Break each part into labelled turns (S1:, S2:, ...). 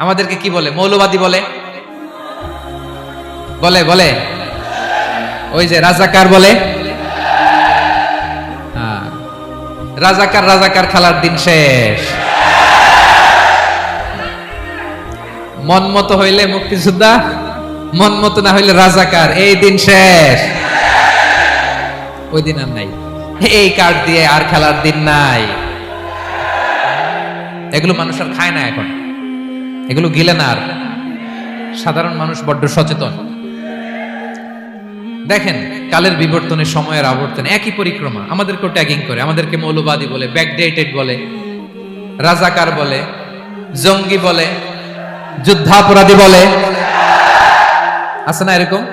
S1: আমাদেরকে কি বলে? মৌলবাদী বলে, বলে বলে ওই যে রাজাকার বলে। হ্যাঁ, রাজাকার রাজাকার খেলার দিন শেষ। মন মতো হইলে মুক্তিযোদ্ধা, মন মতো না হইলে রাজাকার, এই দিন শেষ। ওই দিন আর নাই, এই কার্ড দিয়ে আর খেলার দিন নাই। এগুলো মানুষ আর খায় না এখন, এগুলো গিলে না আর। সাধারণ মানুষ বড্ড সচেতন। দেখেন কালের বিবর্তনে, সময়ের আবর্তনে একই পরিক্রমা আমাদেরকেও ট্যাগিং করে। আমাদেরকে মৌলবাদী বলে, ব্যাকডেটেড বলে, রাজাকার বলে, জঙ্গি বলে, যুদ্ধাপরাধী বলে। আছে না এরকম?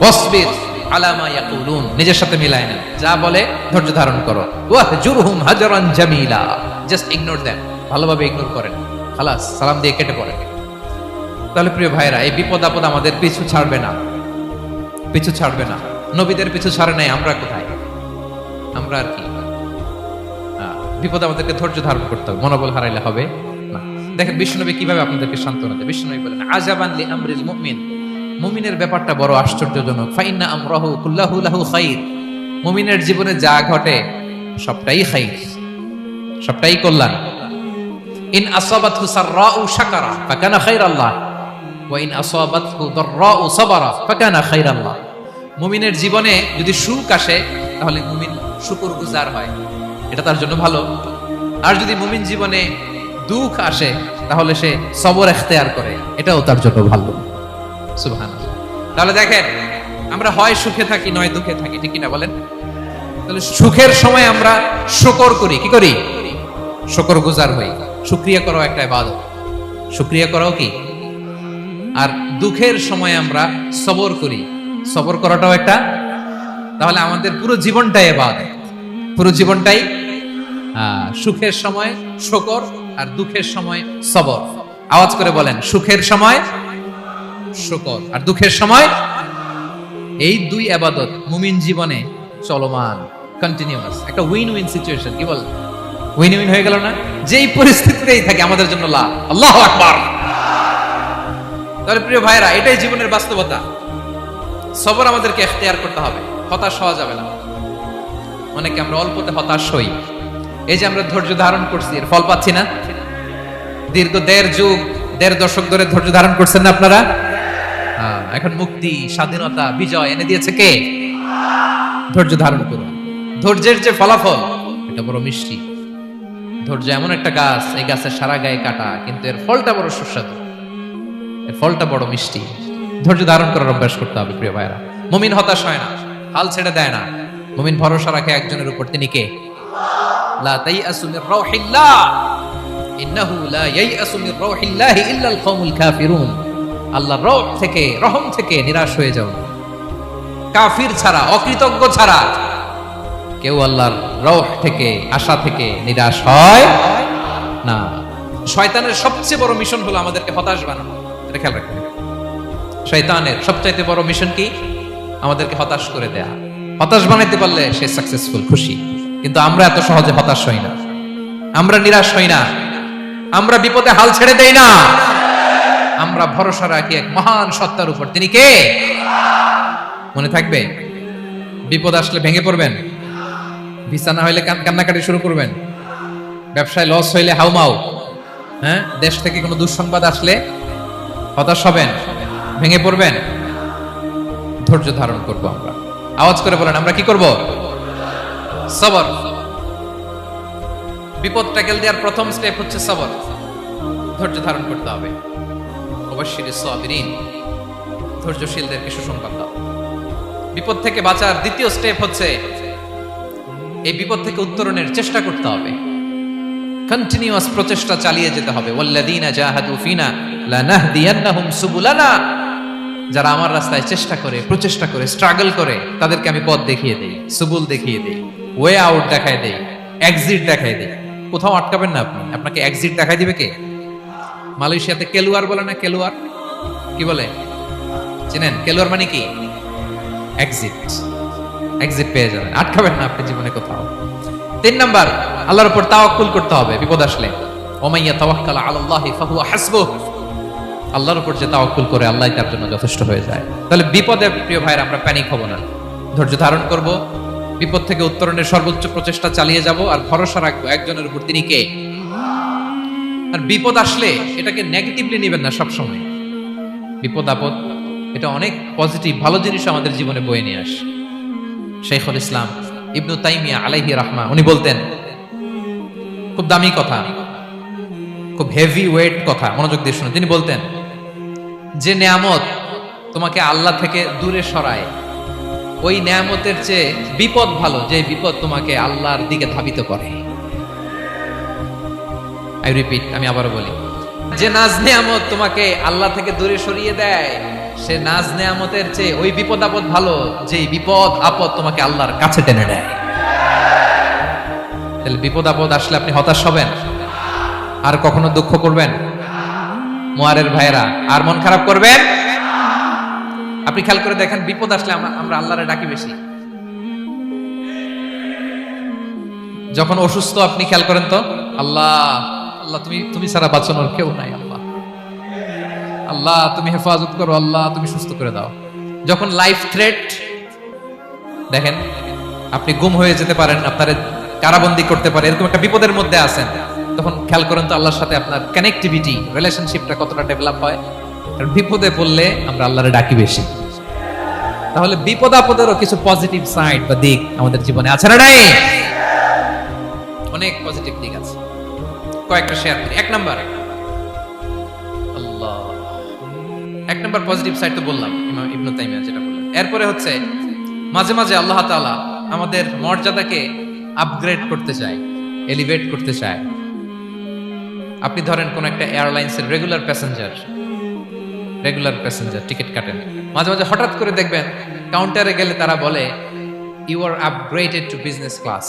S1: ওয়াসবির আলা মা ইয়াকুলুন, নিজের সাথে মিলায় না, যা বলে ধৈর্য ধারণ করো। ওয়াহজুরহুম হাজরান জামিলা, জাস্ট ইগনোর দেম, ভালোভাবে ইগনোর করেন, খালাস, সালাম দিয়ে কেটে পড়েন। তাহলে প্রিয় ভাইরা, এই বিপদ আপদ আমাদের পিছু ছাড়বে না, পিছু ছাড়বে না। নবীদের পিছু ছাড়ে নাই, আমরা কোথায়? আমরা আর কি? বিপদ আমাদেরকে ধৈর্য ধারণ করতে হবে, মনোবল হারাইলে হবে না। দেখেন বিশ্বনবী কিভাবে আপনাদেরকে সান্ত্বনা দেয়। বিশ্বনবী বলেন, আজাবান লি আমরিল মুমিন, মুমিনের ব্যাপারটা বড় আশ্চর্যজনক। ফাইন্না আমরাহু কুল্লাহু লাহু খাইর, মুমিনের জীবনে যা ঘটে সবটাই খাইর, সবটাই কল্যাণ। ইন আসাবাতহু সাররাউ শাকারা ফাকানা খাইরাল্লাহ ওয়া ইন আসাবাতহু দাররাউ সাবারা ফাকানা খাইরাল্লাহ। মুমিনের জীবনে যদি সুখ আসে তাহলে মুমিন শুকরগুজার হয়, এটা তার জন্য ভালো। আর যদি মুমিন জীবনে দুঃখ আসে তাহলে সে সবর ইখতিয়ার করে, এটাও তার জন্য ভালো। সুবহানাল্লাহ। তাহলে দেখেন, আমরা হয় সুখে থাকি নয় দুঃখে থাকি, ঠিক কিনা বলেন? তাহলে সুখের সময় আমরা শুকর করি, কি করি? শুকরগুজার হই। শুকরিয়া করাও একটা ইবাদত, শুকরিয়া করাও কি? আর দুঃখের সময় আমরা সবর করি, সবর করাটাও একটা। তাহলে আমাদের পুরো জীবনটাই ইবাদত, পুরো জীবনটাই সুখের সময় শুকর আর দুঃখের সময় সবর। আওয়াজ করে বলেন, সুখের সময় শুকর আর দুঃখের সময়। এই দুই ইবাদত মুমিন জীবনে চলমান, কন্টিনিউয়াস, একটা উইন উইন সিচুয়েশন। কি বল? উইন উইন হয়ে গেল না? যেই পরিস্থিতিতেই থাকে আমাদের জন্য লাভ। আল্লাহু আকবার। তাহলে প্রিয় ভাইরা, এটাই জীবনের বাস্তবতা। সবর আমাদেরকে ইখতিয়ার করতে হবে, হতাশ হওয়া যাবে না। অনেকে আমরা অল্পতে হতাশ হই। এই যে আমরা ধৈর্য ধারণ করছি, এর ফল পাচ্ছি না। দীর্ঘ দেড় দশক ধরে ধৈর্য ধারণ করছেন না আপনারা? এখন মুক্তি, স্বাধীনতা, বিজয় এনে দিয়েছে কে? ধৈর্য ধারণ করুন। ধৈর্যের যে ফলাফল, এটা বড় মিষ্টি। ধৈর্য এমন একটা গাছ, এই গাছের সারা গায়ে কাটা, কিন্তু এর ফলটা বড় সুস্বাদু, এর ফলটা বড় মিষ্টি। ধৈর্য ধারণ করার অভ্যাস করতে হবে প্রিয় ভাইরা। মুমিন হতাশ হয় না, হাল ছেড়ে দেয় না। মুমিন ভরসা রাখে একজনের উপর, তিনি কে? লা তাইয়াসু মির রাউহিল্লাহ ইন্নাহু লা ইয়াইয়াসু মির রাউহিল্লাহ ইল্লাল কওমুল কাফিরুন। আল্লাহর রহ থেকে, রহম থেকে নিরাশ হয়ে যাও। কাফির ছাড়া, অকৃতজ্ঞ ছাড়া কেউ আল্লাহর রহ থেকে, আশা থেকে নিরাশ হয় না। শয়তানের সবচেয়ে বড় মিশন হলো আমাদেরকে হতাশ বানানো, এটা খেয়াল রাখবেন। শয়তানের সবচাইতে বড় মিশন কি? আমাদেরকে হতাশ করে দেয়া। হতাশ বানাইতে পারলে সে সাকসেসফুল, খুশি। কিন্তু আমরা এত সহজে হতাশ হই না, আমরা নিরাশ হই না, আমরা বিপদে হাল ছেড়ে দেই না। আমরা ভরসা রাখি এক মহান সত্তার উপর, তিনি কে? মনে থাকবে, বিপদ আসলে ভেঙে পড়বেন, ভিসা না হইলে কান্নাকাটি শুরু করবেন, ব্যবসায় লস হইলে হাউমাউ, হ্যাঁ, দেশ থেকে কোনো দুঃসংবাদ আসলে হতাশ হবেন, ভেঙে পড়বেন। ধৈর্য ধারণ করব আমরা। আওয়াজ করে বলেন, আমরা কি করব? সবর। বিপদ ট্যাকেল দেওয়ার প্রথম স্টেপ হচ্ছে সবর, ধৈর্য ধারণ করতে হবে। অবশ্যই সাবিরিন, ধৈর্যশীলদেরকে সুসংবাদ দাও। বিপদ থেকে বাঁচার দ্বিতীয় স্টেপ হচ্ছে এই বিপদ থেকে উত্তরণের চেষ্টা করতে হবে, কন্টিনিউয়াস প্রচেষ্টা চালিয়ে যেতে হবে। ওয়াল্লাযীনা জাহাদু ফিনা লানাহদিয়ান্নাহুম সুবুলানা, যারা আমার রাস্তায় চেষ্টা করে, প্রচেষ্টা করে, স্ট্রাগল করে, তাদেরকে আমি পথ দেখিয়ে দেই, সুবুল দেখিয়ে দেই, ওয়ে আউট দেখায় দেই, এক্সিট দেখায় দেই। কোথাও আটকাবেন না আপনি, আপনাকে এক্সিট দেখাই দিবে কে? মালয়েশিয়াতে কেলুয়ার বলে না? কেলুয়ার কি বলে চিনেন? কেলুয়ার মানে কি? এক্সিট। এক্সিট পেয়ে যাবেন, আটকাবেন না আপনি জীবনে কোথাও। 3 নাম্বার, আল্লাহর উপর তাওয়াক্কুল করতে হবে বিপদ আসলে। ওয়া মান ইয়াতাওয়াক্কাল আলাল্লাহি ফাহুয়া হাসবুহ, আল্লাহর উপর যে তাওয়াক্কুল করে আল্লাহই তার জন্য যথেষ্ট হয়ে যায়। তাহলে বিপদে প্রিয় ভাইরা আমরা প্যানিক হব না, ধৈর্য ধারণ করব, বিপদ থেকে উত্তরণের সর্বোচ্চ প্রচেষ্টা চালিয়ে যাব, আর ভরসা রাখবো একজনের উপর, তিনি কে? আর বিপদ আসলে এটাকে নেগেটিভলি নেবেন না সবসময়। বিপদ আপদ এটা অনেক পজিটিভ ভালো জিনিস আমাদের জীবনে বয়ে নিয়ে আসে। শাইখুল ইসলাম ইবনু তাইমিয়া আলাইহি রাহমা উনি বলতেন, খুব দামি কথা, খুব হেভি ওয়েট কথা, মনোযোগ দিয়ে শুনুন। তিনি বলতেন, যে নেয়ামত তোমাকে আল্লাহ থেকে দূরে সরায়, ওই নেয়ামতের চেয়ে বিপদ ভালো যে বিপদ তোমাকে আল্লাহর দিকে ধাবিত করে। আই রিপিট, আমি আবারও বলি, যে নাজ নেয়ামত তোমাকে আল্লাহ থেকে দূরে সরিয়ে দেয়, সে নাজ নেয়ামতের চেয়ে ওই বিপদ আপদ ভালো যে বিপদ আপদ তোমাকে আল্লাহর কাছে টেনে নেয়। তাহলে বিপদ আপদ আসলে আপনি হতাশ হবেন? আর কখনো দুঃখ করবেন? মুয়ারের ভাইরা, আর মন খারাপ করবেন? আপনি খেয়াল করে দেখেন, বিপদ আসলে আমরা আল্লাহরে ডাকি বেশি। যখন অসুস্থ আপনি খেয়াল করেন তো, আল্লাহ আল্লাহ তুমি ছাড়া বাঁচানোর কেউ নাই, আল্লাহ আল্লাহ তুমি হেফাজত করো, আল্লাহ তুমি সুস্থ করে দাও। যখন লাইফ থ্রেট, দেখেন আপনি গুম হয়ে যেতে পারেন, আপনার কারাবন্দী করতে পারে, এরকম একটা বিপদের মধ্যে আছেন, তখন খেয়াল করেন তো আল্লাহর সাথে আপনার কানেক্টিভিটি, রিলেশনশিপটা কতটা ডেভেলপ হয়। কারণ বিপদে পড়লে আমরা আল্লাহরে ডাকি বেশি। তাহলে বিপদ আপদেরও কিছু পজিটিভ সাইড বা দিক আমাদের জীবনে আছে না নাই? অনেক পজিটিভ দিক আছে, কয়েকটা শেয়ার করি। এক নাম্বার পজিটিভ সাইড তো বললাম, ইমাম ইবনে তাইমিয়া যেটা বললেন। এরপরে হচ্ছে মাঝে মাঝে আল্লাহ তাআলা আমাদের মর্যাদাকে আপগ্রেড করতে চায়, এলিভেট করতে চায়। আপনি ধরেন কোন একটা এয়ারলাইন্সের রেগুলার প্যাসেঞ্জার টিকিট কাটেন, মাঝে মাঝে হঠাৎ করে দেখবেন কাউন্টারে গেলে তারা বলে you are upgraded to business class,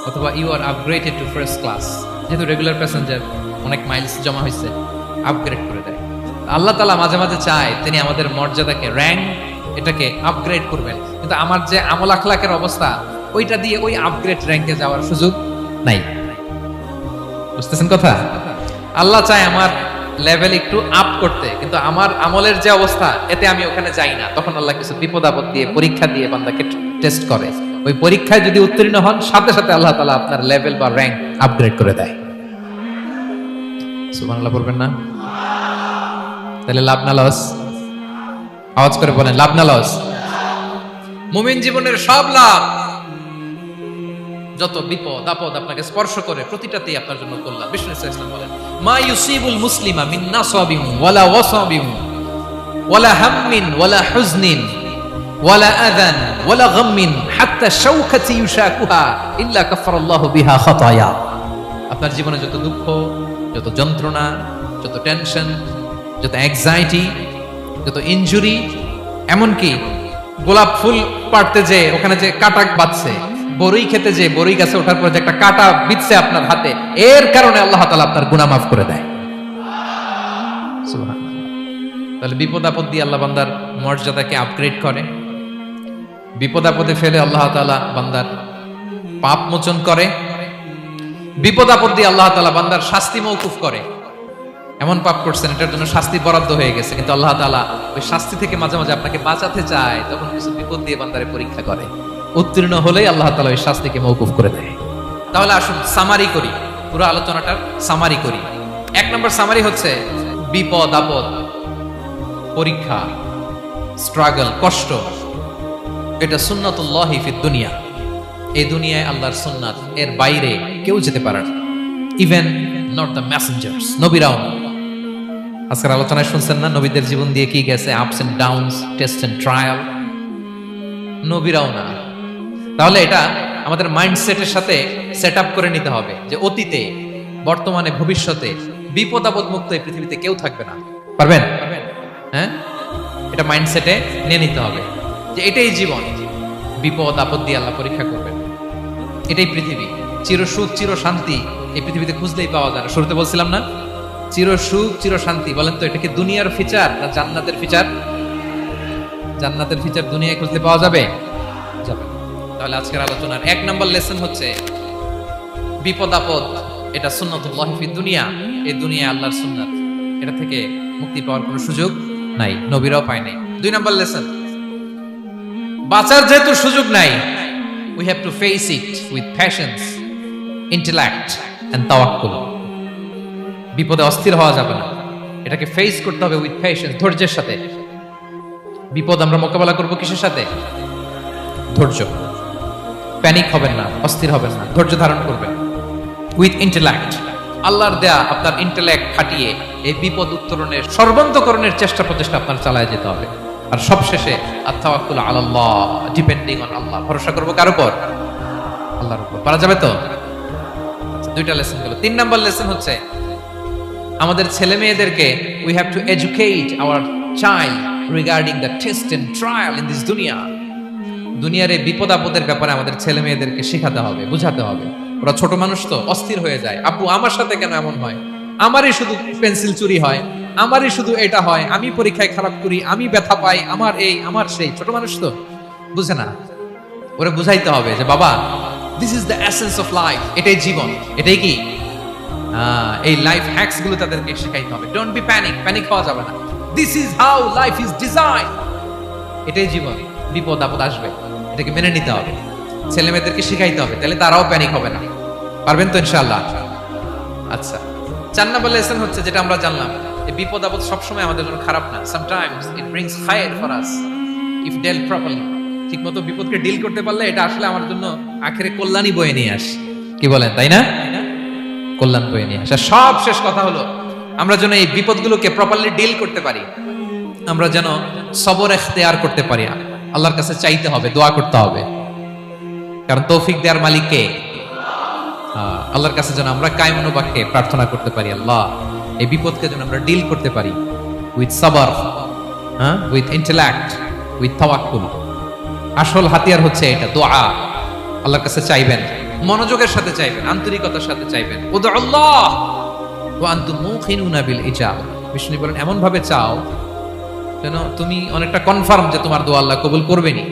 S1: অথবা you are upgraded to first class. যেহেতু রেগুলার প্যাসেঞ্জার, অনেক মাইলস জমা হয়েছে, আপগ্রেড করে দেয়। আল্লাহ তাআলা মাঝে মাঝে চায় তিনি আমাদের মর্যাদাকে, র্যাঙ্ক, এটাকে আপগ্রেড করবেন, কিন্তু আমার যে আমল আখলাকের অবস্থা, ওইটা দিয়ে ওই আপগ্রেড র্যাঙ্কে যাওয়ার সুযোগ নাই। বুঝতেছেন কথা? আল্লাহ চায় আমার লেভেল একটু আপ করতে, কিন্তু আমার আমলের যে অবস্থা, এতে আমি ওখানে যাই না। তখন আল্লাহ কিছু বিপদ আপদ দিয়ে, পরীক্ষা দিয়ে বান্দাকে টেস্ট করে। ওই পরীক্ষায় যদি উত্তীর্ণ হন, সাথে সাথে আল্লাহ তাআলা আপনার লেভেল বা র্যাঙ্ক আপগ্রেড করে দেয়। সুবহানাল্লাহ পড়বেন না? তাহলে লাভ না লস? আওয়াজ করে বলেন, লাভ না লস? মুমিন জীবনের সব লাভ। যত বিপদ আপদ আপনাকে স্পর্শ করে, প্রতিটাতেই আপনার জন্য কল্যাণ। বিষ্ণু ইসলাম বলেন, মা ইউসিবুল মুসলিমা মিন নাসাবিন ওয়ালা ওয়াসাবিন ওয়ালা হাম্মিন ওয়ালা হুজনিন ওয়ালা আযান ওয়ালা গাম্মিন হাত্তা শাওকাতি ইউশাকুহা ইল্লা কাফারাল্লাহু বিহা খাতায়া। আপনার জীবনে যত দুঃখ, যত যন্ত্রণা, যত টেনশন, যত অ্যাংজাইটি, যত ইনজুরি, এমনকি গোলাপ ফুল পাড়তে যে ওখানে যে কাটা বাঁধছে, বরই খেতে যে বরই গাছে ওঠার পর যে একটা কাটা বিঁধছে আপনার হাতে, এর কারণে আল্লাহ তাআলা আপনার গুনাহ মাফ করে দেয়। সুবহানাল্লাহ। তাহলে বিপদ আপদ দিয়ে আল্লাহ বান্দার মর্যাদাকে আপগ্রেড করে। বিপদ আপদে ফেলে আল্লাহ তাআলা বান্দার পাপ মোচন করে। বিপদ আপদ দিয়ে আল্লাহ তাআলা বান্দার শাস্তি মওকুফ করে। এমন পাপ করছেন, এটার জন্য শাস্তি বরাদ্দ হয়ে গেছে, কিন্তু আল্লাহ তাআলা ওই শাস্তি থেকে মাঝে মাঝে আপনাকে বাঁচাতে চায়, তখন কিছু বিপদ দিয়ে বান্দারে পরীক্ষা করে। উত্তীর্ণ হলেই আল্লাহ তাআলা ওই শাস্তিকে মওকুফ করে দেয়। তাহলে আসুন সামারি করি, পুরো আলোচনাটার সামারি করি। এক নম্বর সামারি হচ্ছে বিপদ আপদ, পরীক্ষা, স্ট্রাগল, কষ্ট, এটা সুন্নাতুল্লাহি ফিদ দুনিয়া। এই দুনিয়ায় আল্লাহর সুন্নাত, এর বাইরে কেউ যেতে পারে না, ইভেন নট দ্য মেসেঞ্জার্স, নবীরাও না। আজকের আলোচনায় শুনছেন না নবীদের জীবন দিয়ে কি গেছে, ups and downs, test and trial, নবীরাও না। তাহলে এটা আমাদের মাইন্ডসেটের সাথে সেট আপ করে নিতে হবে যে অতীতে, বর্তমানে, ভবিষ্যতে বিপদ আপদ মুক্ত এই পৃথিবীতে কেউ থাকবে না। পারবেন? হ্যাঁ, এটা মাইন্ডসেটে নিয়ে নিতে হবে যে এটাই জীবন, বিপদ আপদ দিয়ে আল্লাহ পরীক্ষা করবেন। এটাই পৃথিবী। চির সুখ চির শান্তি এই পৃথিবীতে খুঁজলেই পাওয়া যায় না। শুরুতে বলছিলাম না, চির সুখ চির শান্তি। বলেন তো, এটা কি দুনিয়ার ফিচার না জান্নাতের ফিচার? জান্নাতের ফিচার দুনিয়ায় খুঁজলে পাওয়া যাবে? যাবে। তাহলে আজকের আলোচনার এক নম্বর লেসন হচ্ছে বিপদ আপদ এটা সুন্নাতুল্লাহি ফিদ দুনিয়া। এই দুনিয়া আল্লাহর সুন্নাত, এটা থেকে মুক্তি পাওয়ার কোনো সুযোগ নাই, নবীরাও পায় নাই। 2 নাম্বার লেসন, বাঁচার যেহেতু সুযোগ নাই, we have to face it with patience, intellect and tawakkul। বিপদে অস্থির হওয়া যাবে না, এটাকে ফেস করতে হবে উইথ পেশেন্স, ধৈর্যের সাথে। বিপদ আমরা মোকাবেলা করব কিসের সাথে? ধৈর্য। প্যানিক হবেন না, অস্থির হবেন না, ধৈর্য ধারণ করবেন উইথ ইন্টেলেক্ট। আল্লাহর দেয়া আপনার ইন্টেলেক্ট খাটিয়ে এই বিপদ উত্তরণের সর্বান্তকরণের চেষ্টা প্রচেষ্টা আপনার চালায় যেতে হবে। আর সবশেষে আত-তাওয়াক্কুল আলাল্লাহ, ডিপেন্ডিং অন আল্লাহ, ভরসা করব কার উপর? আল্লাহর উপর। পারা যাবে তো? দুইটা লেসন হলো। 3 নাম্বার লেসন হচ্ছে আমাদের ছেলে মেয়েদেরকে we have to educate our child regarding the test and trial in this dunya। দুনিয়ার এই বিপদ আপদের ব্যাপারে আমাদের ছেলে মেয়েদেরকে শেখাতে হবে, বুঝাতে হবে। ওরা ছোট মানুষ তো অস্থির হয়ে যায়, আপু আমার সাথে কেন এমন হয়, আমারই শুধু পেন্সিল চুরি হয়, আমারই শুধু এটা হয়, আমি পরীক্ষায় খারাপ করি, আমি ব্যথা পাই, আমার এই আমার সেই। ছোট মানুষ তো বুঝে না, ওরা বুঝাইতে হবে যে বাবা this is the essence of life, এটাই জীবন, এটাই কি এই লাইফ হ্যাকস গুলো তাদেরকে শেখাইতে হবে। ডোন্ট বি প্যানিক, প্যানিক হওয়া যাবে না। This is how life is design, এটাই জীবন, বিপদ আপদ আসবে, এটাকে মেনে নিতে হবে, ছেলে মেয়েদেরকে শিখাইতে হবে, তাহলে তারাও প্যানিক হবে না। পারবেন তো ইনশাআল্লাহ? আচ্ছা, 4 নাম্বার লেসন হচ্ছে যেটা আমরা জানলাম, এই বিপদ আপদ সবসময় আমাদের জন্য খারাপ না। সামটাইমস ইট ব্রিংস খায়র for us if deal properly. ঠিকমতো বিপদকে ডিল করতে পারলে এটা আসলে আমার জন্য আখেরে কল্যাণই বয়ে নিয়ে আসে। কি বলেন, তাই না? কল্যাণ বয়ে নিয়ে আসে। সব শেষ কথা হলো, আমরা যেন এই বিপদগুলোকে প্রপারলি ডিল করতে পারি, আমরা যেন সবর ইখতিয়ার করতে পারি। আল্লাহর কাছে চাইতে হবে, দোয়া করতে হবে, কারণ তৌফিক দেওয়ার মালিক কে? আল্লাহর কাছে যেন আমরা কায়মনো বাক্যে প্রার্থনা করতে পারি, আল্লাহ এই বিপদকে যেন আমরা ডিল করতে পারি উইথ সাবর, উইথ ইন্টেলেক্ট, উইথ তাওয়াক্কুল। আসল হাতিয়ার হচ্ছে এটা, দোয়া। আল্লাহর কাছে চাইবেন, মনোযোগের সাথে চাইবেন, আন্তরিকতার সাথে চাইবেন। উদু আল্লাহ ওয়া আনতুম মুকিনুনা বিল ইজাবা। বিষ্ণু বলেন এমন ভাবে চাও যেন তুমি অনেকটা কনফার্ম যে তোমার দোয়া আল্লাহ কবুল করবেনই।